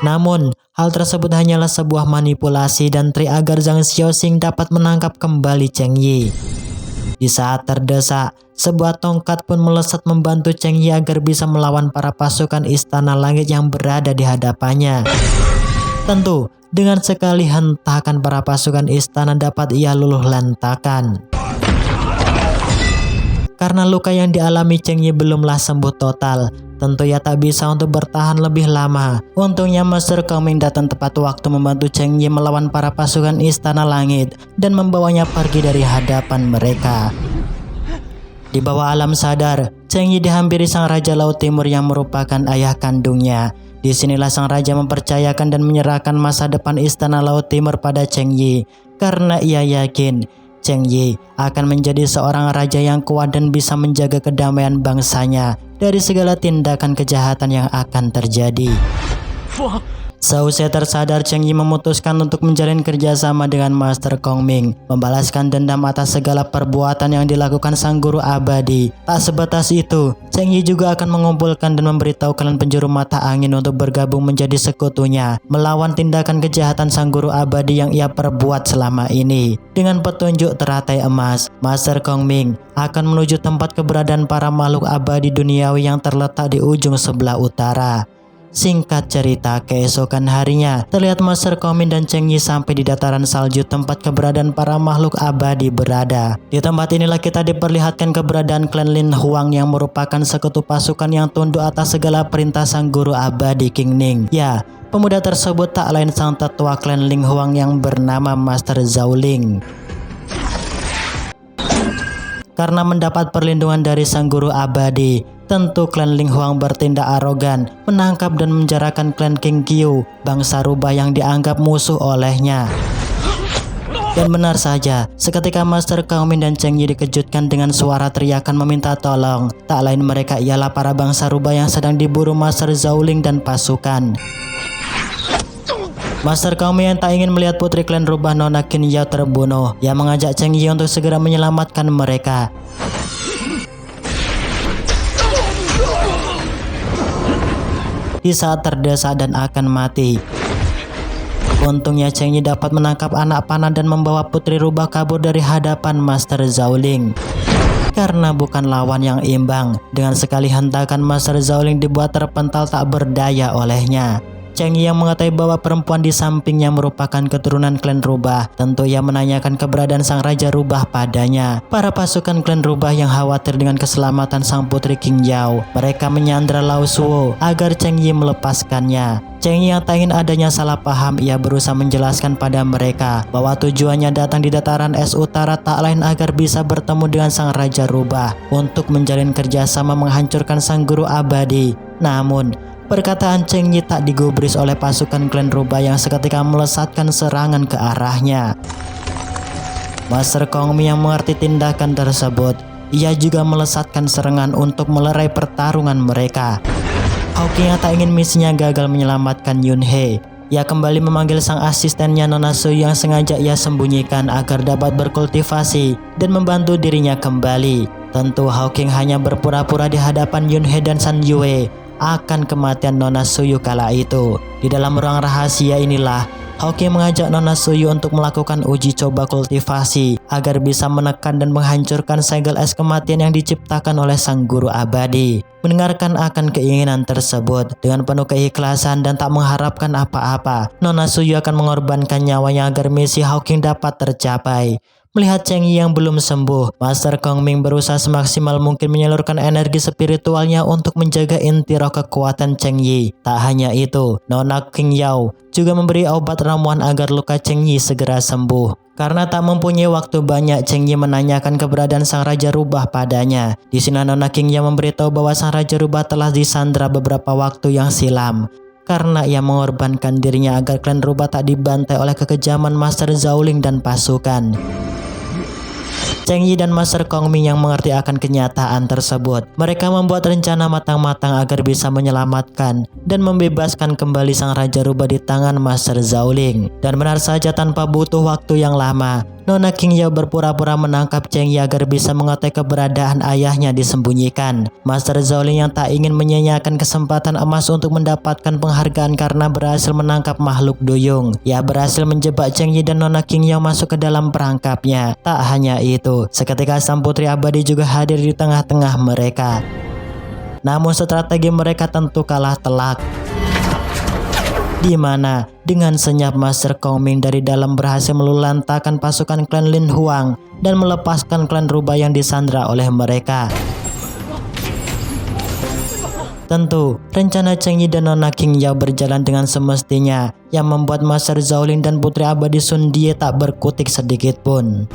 Namun, hal tersebut hanyalah sebuah manipulasi dan trik agar Zhang Xiaoxing dapat menangkap kembali Cheng Yi. Di saat terdesak, sebuah tongkat pun melesat membantu Cheng Yi agar bisa melawan para pasukan Istana Langit yang berada di hadapannya. Tentu, dengan sekali hentakan para pasukan istana dapat ia luluh lantakan. Karena luka yang dialami Cheng Yi belumlah sembuh total, tentu ia tak bisa untuk bertahan lebih lama. Untungnya Master Kong Ming datang tepat waktu membantu Cheng Yi melawan para pasukan Istana Langit dan membawanya pergi dari hadapan mereka. Di bawah alam sadar, Cheng Yi dihampiri Sang Raja Laut Timur yang merupakan ayah kandungnya. Disinilah Sang Raja mempercayakan dan menyerahkan masa depan Istana Laut Timur pada Cheng Yi, karena ia yakin Cheng Yi akan menjadi seorang raja yang kuat dan bisa menjaga kedamaian bangsanya dari segala tindakan kejahatan yang akan terjadi. Seusai tersadar, Cheng Yi memutuskan untuk menjalin kerjasama dengan Master Kong Ming, membalaskan dendam atas segala perbuatan yang dilakukan sang guru abadi. Tak sebatas itu, Cheng Yi juga akan mengumpulkan dan memberitahu klan penjuru mata angin untuk bergabung menjadi sekutunya, melawan tindakan kejahatan sang guru abadi yang ia perbuat selama ini. Dengan petunjuk teratai emas, Master Kong Ming akan menuju tempat keberadaan para makhluk abadi duniawi yang terletak di ujung sebelah utara. Singkat cerita, keesokan harinya, terlihat Master Kong Ming dan Cheng Yi sampai di dataran salju tempat keberadaan para makhluk abadi berada. Di tempat inilah kita diperlihatkan keberadaan klan Lin Huang yang merupakan sekutu pasukan yang tunduk atas segala perintah sang guru abadi King Ning. Ya, pemuda tersebut tak lain sang tetua klan Lin Huang yang bernama Master Zhao Ling. Karena mendapat perlindungan dari sang guru abadi, tentu klan Lin Huang bertindak arogan, menangkap dan menjarakan klan King Qiu, bangsa rubah yang dianggap musuh olehnya. Dan benar saja, seketika Master Kong Ming dan Cheng Yi dikejutkan dengan suara teriakan meminta tolong. Tak lain mereka ialah para bangsa rubah yang sedang diburu Master Zhao Ling dan pasukan. Master Kong Ming yang tak ingin melihat putri klan rubah Nona Qin Yao terbunuh. Ia mengajak Cheng Yi untuk segera menyelamatkan mereka. Di saat terdesak dan akan mati, untungnya Cheng Yi dapat menangkap anak panah dan membawa putri rubah kabur dari hadapan Master Zhao Ling. Karena bukan lawan yang imbang, dengan sekali hentakan Master Zhao Ling dibuat terpental tak berdaya olehnya. Cheng Yi yang mengetahui bahwa perempuan di sampingnya merupakan keturunan klan rubah, tentu ia menanyakan keberadaan sang raja rubah padanya. Para pasukan klan rubah yang khawatir dengan keselamatan sang putri King Yao, mereka menyandra Lao Shuo agar Cheng Yi melepaskannya. Cheng Yi yang tak ingin adanya salah paham, ia berusaha menjelaskan pada mereka bahwa tujuannya datang di dataran es utara tak lain agar bisa bertemu dengan sang raja rubah untuk menjalin kerjasama menghancurkan sang guru abadi. Namun, perkataan Cheng Yi tak digubris oleh pasukan klan rubah yang seketika melesatkan serangan ke arahnya. Master Kong Ming yang mengerti tindakan tersebut, ia juga melesatkan serangan untuk melerai pertarungan mereka. Hawking yang tak ingin misinya gagal menyelamatkan Yun He, ia kembali memanggil sang asistennya Nona Suyu yang sengaja ia sembunyikan agar dapat berkultivasi dan membantu dirinya kembali. Tentu Hawking hanya berpura-pura di hadapan Yun He dan San Yue akan kematian Nona Suyu kala itu. Di dalam ruang rahasia inilah Hawking mengajak Nona Suyu untuk melakukan uji coba kultivasi agar bisa menekan dan menghancurkan segel es kematian yang diciptakan oleh sang guru abadi. Mendengarkan akan keinginan tersebut dengan penuh keikhlasan dan tak mengharapkan apa-apa, Nona Suyu akan mengorbankan nyawanya agar misi Hawking dapat tercapai. Melihat Cheng Yi yang belum sembuh, Master Kong Ming berusaha semaksimal mungkin menyalurkan energi spiritualnya untuk menjaga inti roh kekuatan Cheng Yi. Tak hanya itu, Nona King Yao juga memberi obat ramuan agar luka Cheng Yi segera sembuh. Karena tak mempunyai waktu banyak, Cheng Yi menanyakan keberadaan Sang Raja Rubah padanya. Di sini Nona King Yao memberitahu bahwa Sang Raja Rubah telah disandra beberapa waktu yang silam. Karena ia mengorbankan dirinya agar klan Rubah tak dibantai oleh kekejaman Master Zhao Ling dan pasukan. Cheng Yi dan Master Kong Ming yang mengerti akan kenyataan tersebut. Mereka membuat rencana matang-matang agar bisa menyelamatkan dan membebaskan kembali Sang Raja Rubah di tangan Master Zhao Ling. Dan benar saja, tanpa butuh waktu yang lama, Nona King Yao berpura-pura menangkap Cheng Yi agar bisa mengetahui keberadaan ayahnya disembunyikan. Master Zhao Ling yang tak ingin menyia-nyiakan kesempatan emas untuk mendapatkan penghargaan karena berhasil menangkap makhluk duyung. Ia berhasil menjebak Cheng Yi dan Nona King Yao masuk ke dalam perangkapnya. Tak hanya itu, seketika sang putri abadi juga hadir di tengah-tengah mereka. Namun strategi mereka tentu kalah telak. Di mana dengan senyap Master Kong Ming dari dalam berhasil meluluhlantahkan pasukan klan Lin Huang dan melepaskan klan Rubah yang disandra oleh mereka. Tentu, rencana Cheng Yi dan Nona King Yao berjalan dengan semestinya, yang membuat Master Zhao Ling dan Putri Abadi Sun Die tak berkutik sedikit pun.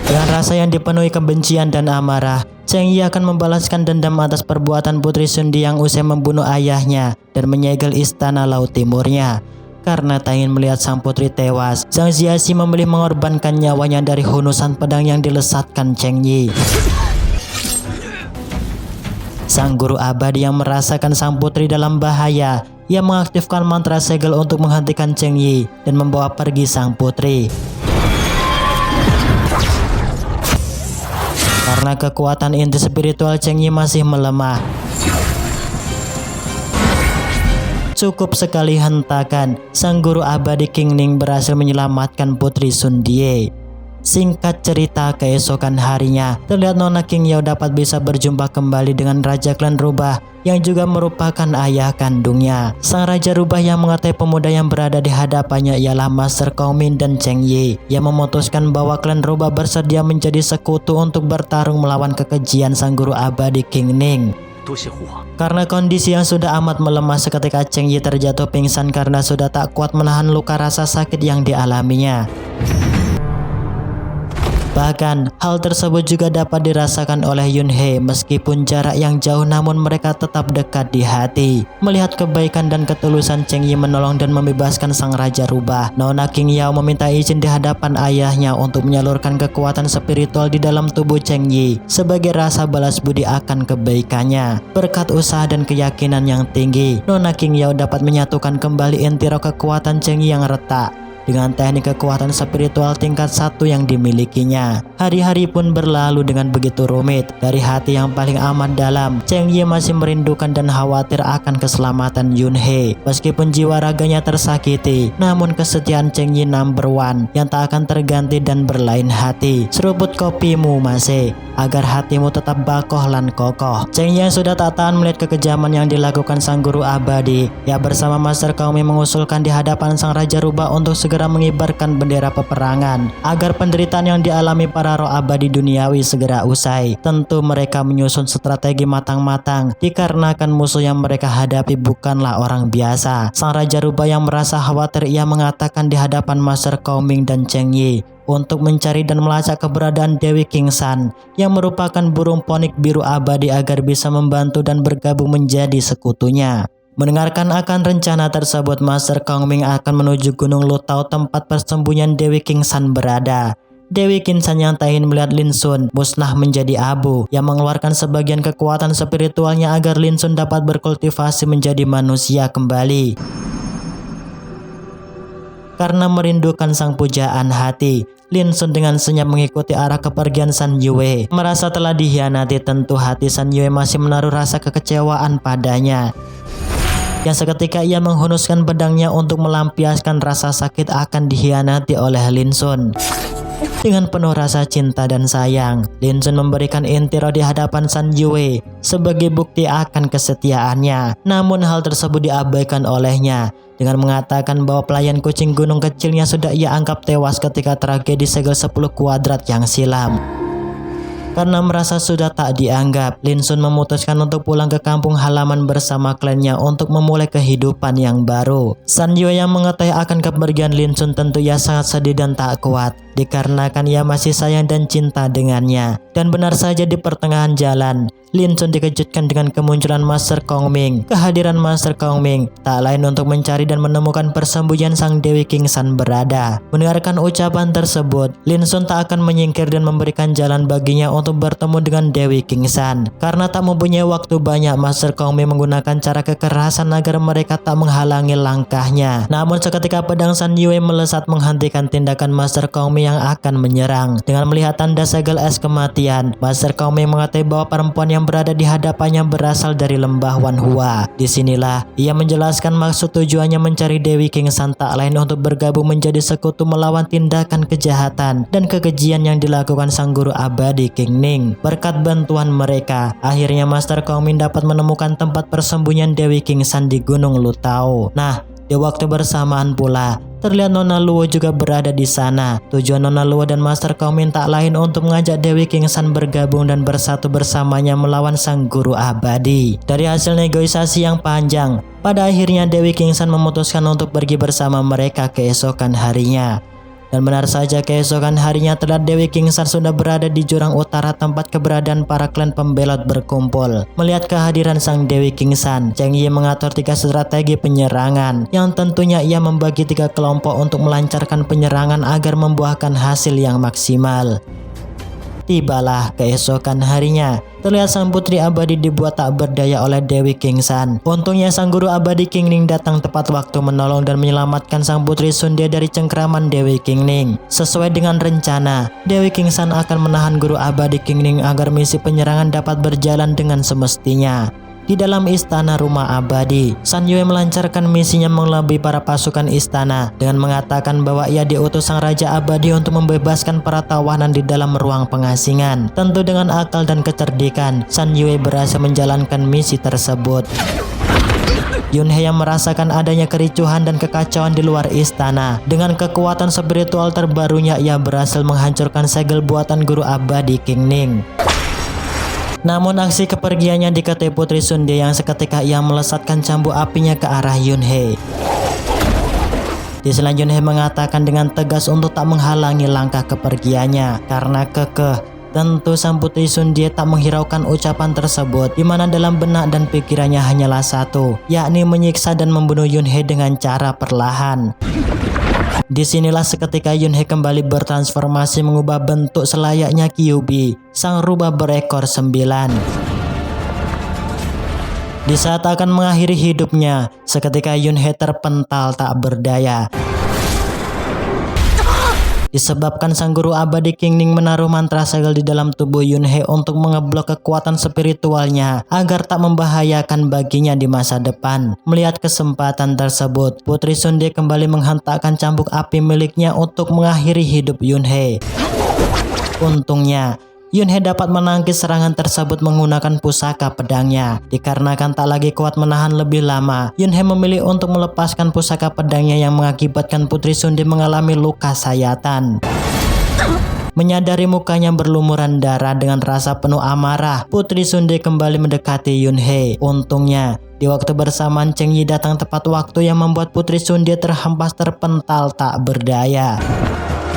Dengan rasa yang dipenuhi kebencian dan amarah, Cheng Yi akan membalaskan dendam atas perbuatan Putri Sun Die yang usai membunuh ayahnya dan menyegel istana Laut Timurnya. Karena tak ingin melihat sang putri tewas, Zhang Jiaxi memilih mengorbankan nyawanya dari hunusan pedang yang dilesatkan Cheng Yi. Sang guru abadi yang merasakan sang putri dalam bahaya, ia mengaktifkan mantra segel untuk menghentikan Cheng Yi dan membawa pergi sang putri. Karena kekuatan inti spiritual Cheng Yi masih melemah, cukup sekali hentakan, sang guru abadi King Ning berhasil menyelamatkan Putri Sun Die. Singkat cerita, keesokan harinya, terlihat Nona King Yao dapat bisa berjumpa kembali dengan Raja Klan Rubah yang juga merupakan ayah kandungnya. Sang Raja Rubah yang mengetahui pemuda yang berada di hadapannya ialah Master Kong Ming dan Cheng Yi. Ia memutuskan bahwa Klan Rubah bersedia menjadi sekutu untuk bertarung melawan kekejian sang guru abadi King Ning. Karena kondisi yang sudah amat melemah, seketika Cheng Yi terjatuh pingsan karena sudah tak kuat menahan luka rasa sakit yang dialaminya. Bahkan, hal tersebut juga dapat dirasakan oleh Yun He. Meskipun jarak yang jauh, namun mereka tetap dekat di hati. Melihat kebaikan dan ketulusan Cheng Yi menolong dan membebaskan sang Raja Rubah, Nona King Yao meminta izin di hadapan ayahnya untuk menyalurkan kekuatan spiritual di dalam tubuh Cheng Yi sebagai rasa balas budi akan kebaikannya. Berkat usaha dan keyakinan yang tinggi, Nona King Yao dapat menyatukan kembali inti roh kekuatan Cheng Yi yang retak dengan teknik kekuatan spiritual tingkat 1 yang dimilikinya. Hari-hari pun berlalu dengan begitu rumit. Dari hati yang paling amat dalam, Cheng Yi masih merindukan dan khawatir akan keselamatan Yun He. Meskipun jiwa raganya tersakiti, namun kesetiaan Cheng Yi number one yang tak akan terganti dan berlain hati. Seruput kopimu masih, agar hatimu tetap bakoh lan kokoh. Cheng Yi yang sudah tak tahan melihat kekejaman yang dilakukan sang guru abadi, ia bersama Master Kong Ming mengusulkan di hadapan sang Raja Rubah untuk segera mengibarkan bendera peperangan agar penderitaan yang dialami para roh abadi duniawi segera usai. Tentu mereka menyusun strategi matang-matang dikarenakan musuh yang mereka hadapi bukanlah orang biasa. Sang Raja Rubah yang merasa khawatir, ia mengatakan di hadapan Master Kong Ming dan Cheng Yi untuk mencari dan melacak keberadaan Dewi King San yang merupakan burung ponik biru abadi agar bisa membantu dan bergabung menjadi sekutunya. Mendengarkan akan rencana tersebut, Master Kong Ming akan menuju Gunung Lutao tempat persembunyian Dewi King San berada. Dewi King San yang tak ingin melihat Lin Sun musnah menjadi abu, yang mengeluarkan sebagian kekuatan spiritualnya agar Lin Sun dapat berkultivasi menjadi manusia kembali. Karena merindukan sang pujaan hati, Lin Sun dengan senyap mengikuti arah kepergian San Yue. Merasa telah dikhianati, tentu hati San Yue masih menaruh rasa kekecewaan padanya. Yang seketika ia menghunuskan pedangnya untuk melampiaskan rasa sakit akan dikhianati oleh Lin Sun. Dengan penuh rasa cinta dan sayang, Lin Sun memberikan intro di hadapan San Yue sebagai bukti akan kesetiaannya. Namun hal tersebut diabaikan olehnya dengan mengatakan bahwa pelayan kucing gunung kecilnya sudah ia anggap tewas ketika tragedi segel 10 kuadrat yang silam. Karena merasa sudah tak dianggap, Lin Sun memutuskan untuk pulang ke kampung halaman bersama kliennya untuk memulai kehidupan yang baru. San Yue yang mengetahui akan kepergian Lin Sun tentu ia sangat sedih dan tak kuat, dikarenakan ia masih sayang dan cinta dengannya. Dan benar saja di pertengahan jalan, Lin Sun dikejutkan dengan kemunculan Master Kong Ming. Kehadiran Master Kong Ming tak lain untuk mencari dan menemukan persembunyian sang Dewi King San berada. Mendengarkan ucapan tersebut, Lin Sun tak akan menyingkir dan memberikan jalan baginya untuk bertemu dengan Dewi King San. Karena tak mempunyai waktu banyak, Master Kong Ming menggunakan cara kekerasan agar mereka tak menghalangi langkahnya. Namun seketika pedang San Yue melesat menghentikan tindakan Master Kong Ming yang akan menyerang. Dengan melihat tanda segel es kematian, Master Kong Ming mengetahui bahwa perempuan yang berada di hadapannya berasal dari lembah Wanhua. Disinilah ia menjelaskan maksud tujuannya mencari Dewi King San tak lain untuk bergabung menjadi sekutu melawan tindakan kejahatan dan kekejian yang dilakukan sang guru abadi King Ning. Berkat bantuan mereka, akhirnya Master Kong Ming dapat menemukan tempat persembunyian Dewi King San di Gunung Lutao. Nah, di waktu bersamaan pula, terlihat Nona Luo juga berada di sana. Tujuan Nona Luo dan Master Kong Ming tak lain untuk mengajak Dewi King San bergabung dan bersatu bersamanya melawan sang guru abadi. Dari hasil negosiasi yang panjang, pada akhirnya Dewi King San memutuskan untuk pergi bersama mereka keesokan harinya. Dan benar saja keesokan harinya terlihat Dewi King San sudah berada di jurang utara tempat keberadaan para klan pembelot berkumpul. Melihat kehadiran sang Dewi King San, Cheng Yi mengatur 3 strategi penyerangan yang tentunya ia membagi 3 kelompok untuk melancarkan penyerangan agar membuahkan hasil yang maksimal. Tibalah keesokan harinya, terlihat sang putri abadi dibuat tak berdaya oleh Dewi King San. Untungnya sang guru abadi King Ning datang tepat waktu menolong dan menyelamatkan sang putri Sunde dari cengkraman Dewi King Ning. Sesuai dengan rencana, Dewi King San akan menahan guru abadi King Ning agar misi penyerangan dapat berjalan dengan semestinya. Di dalam istana rumah abadi, San Yue melancarkan misinya mengelabui para pasukan istana dengan mengatakan bahwa ia diutus sang raja abadi untuk membebaskan para tawanan di dalam ruang pengasingan. Tentu dengan akal dan kecerdikan, San Yue berhasil menjalankan misi tersebut. Yun He yang merasakan adanya kericuhan dan kekacauan di luar istana. Dengan kekuatan spiritual terbarunya, ia berhasil menghancurkan segel buatan guru abadi King Ning. Namun aksi kepergiannya diketahui Putri Sunde yang seketika ia melesatkan cambuk apinya ke arah Yun He. Di sela Yun He mengatakan dengan tegas untuk tak menghalangi langkah kepergiannya karena kekeh. Tentu sang Putri Sunde tak menghiraukan ucapan tersebut, di mana dalam benak dan pikirannya hanyalah satu, yakni menyiksa dan membunuh Yun He dengan cara perlahan. Disinilah seketika Yun He kembali bertransformasi mengubah bentuk selayaknya Kyuubi, sang rubah berekor 9. Di saat akan mengakhiri hidupnya, seketika Yun He terpental tak berdaya. Disebabkan sang guru abadi King Ning menaruh mantra segel di dalam tubuh Yun He untuk mengeblok kekuatan spiritualnya agar tak membahayakan baginya di masa depan. Melihat kesempatan tersebut, Putri Sunde kembali menghentakkan cambuk api miliknya untuk mengakhiri hidup Yun He. Untungnya, Yun He dapat menangkis serangan tersebut menggunakan pusaka pedangnya. Dikarenakan tak lagi kuat menahan lebih lama, Yun He memilih untuk melepaskan pusaka pedangnya yang mengakibatkan Putri Sunde mengalami luka sayatan. Menyadari mukanya berlumuran darah dengan rasa penuh amarah, Putri Sunde kembali mendekati Yun He. Untungnya, di waktu bersamaan Cheng Yi datang tepat waktu yang membuat Putri Sunde terhempas terpental tak berdaya.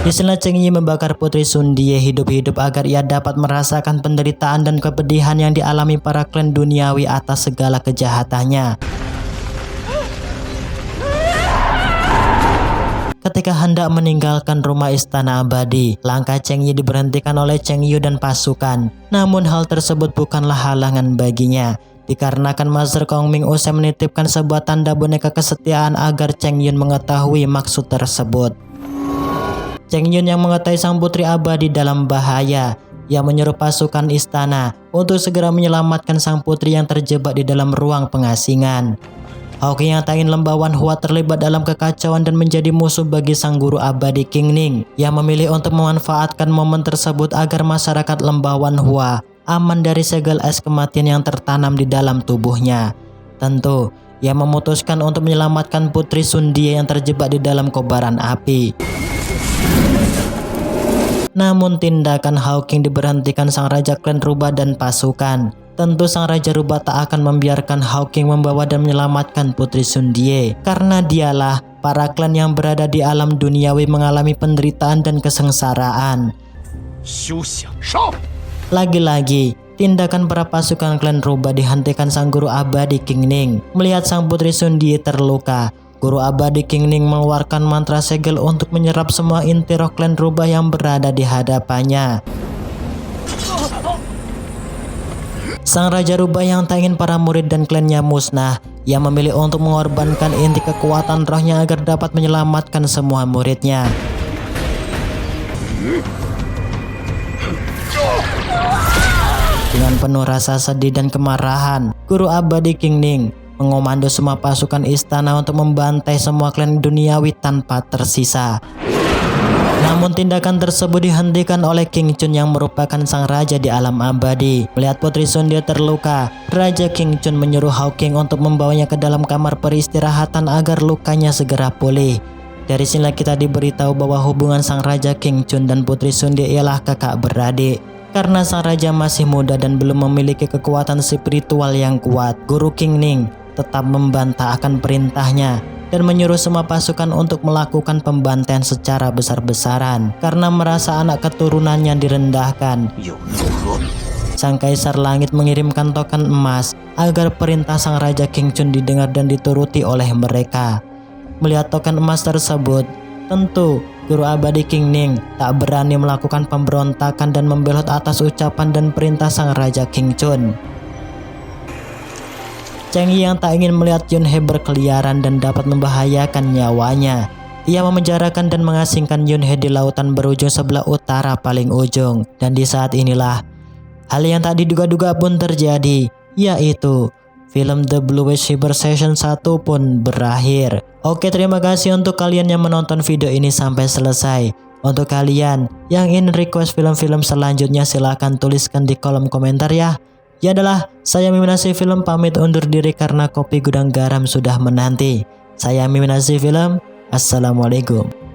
Di sana Cheng Yi membakar Putri Sunde hidup-hidup agar ia dapat merasakan penderitaan dan kepedihan yang dialami para klan duniawi atas segala kejahatannya. Ketika hendak meninggalkan rumah istana abadi, langkah Cheng Yi diberhentikan oleh Cheng Yu dan pasukan. Namun hal tersebut bukanlah halangan baginya, dikarenakan Master Kong Ming usai menitipkan sebuah tanda boneka kesetiaan agar Cheng Yun mengetahui maksud tersebut. Cheng Yun yang mengetahui sang putri abadi dalam bahaya, ia menyuruh pasukan istana untuk segera menyelamatkan sang putri yang terjebak di dalam ruang pengasingan. Hawking yang tak ingin Lembawan Hua terlibat dalam kekacauan dan menjadi musuh bagi sang guru abadi King Ning, yang memilih untuk memanfaatkan momen tersebut agar masyarakat Lembawan Hua aman dari segel es kematian yang tertanam di dalam tubuhnya. Tentu, ia memutuskan untuk menyelamatkan Putri Sundie yang terjebak di dalam kobaran api. Namun tindakan Hawking diberhentikan sang Raja Klan Rubah dan pasukan. Tentu sang Raja Rubah tak akan membiarkan Hawking membawa dan menyelamatkan Putri Sundie, karena dialah para klan yang berada di alam duniawi mengalami penderitaan dan kesengsaraan. Lagi-lagi, tindakan para pasukan klan Rubah dihentikan sang guru abadi King Ning. Melihat sang Putri Sundie terluka, guru abadi King Ning mengeluarkan mantra segel untuk menyerap semua inti roh klan Rubah yang berada di hadapannya. Sang Raja Rubah yang tak ingin para murid dan klannya musnah, ia memilih untuk mengorbankan inti kekuatan rohnya agar dapat menyelamatkan semua muridnya. Dengan penuh rasa sedih dan kemarahan, guru abadi King Ning mengomando semua pasukan istana untuk membantai semua klan duniawi tanpa tersisa. Namun tindakan tersebut dihentikan oleh King Chun yang merupakan sang raja di alam abadi. Melihat Putri Sundie terluka, Raja King Chun menyuruh Hawking untuk membawanya ke dalam kamar peristirahatan agar lukanya segera pulih. Dari sinilah kita diberitahu bahwa hubungan sang Raja King Chun dan Putri Sundie ialah kakak beradik. Karena sang raja masih muda dan belum memiliki kekuatan spiritual yang kuat, Guru King Ning tetap membantah akan perintahnya dan menyuruh semua pasukan untuk melakukan pembantaian secara besar-besaran karena merasa anak keturunannya direndahkan. Sang Kaisar Langit mengirimkan token emas agar perintah sang Raja King Chun didengar dan dituruti oleh mereka. Melihat token emas tersebut, tentu Guru Abadi King Ning tak berani melakukan pemberontakan dan membelot atas ucapan dan perintah sang Raja King Chun. Cheng Yi yang tak ingin melihat Yun He berkeliaran dan dapat membahayakan nyawanya. Ia memenjarakan dan mengasingkan Yun He di lautan berujung sebelah utara paling ujung. Dan di saat inilah hal yang tak diduga-duga pun terjadi, yaitu film The Blue Witch Cyber Session 1 pun berakhir. Oke, terima kasih untuk kalian yang menonton video ini sampai selesai. Untuk kalian yang ingin request film-film selanjutnya silahkan tuliskan di kolom komentar ya. Ya adalah, saya Miminasi Film pamit undur diri karena kopi gudang garam sudah menanti. Saya Miminasi Film, assalamualaikum.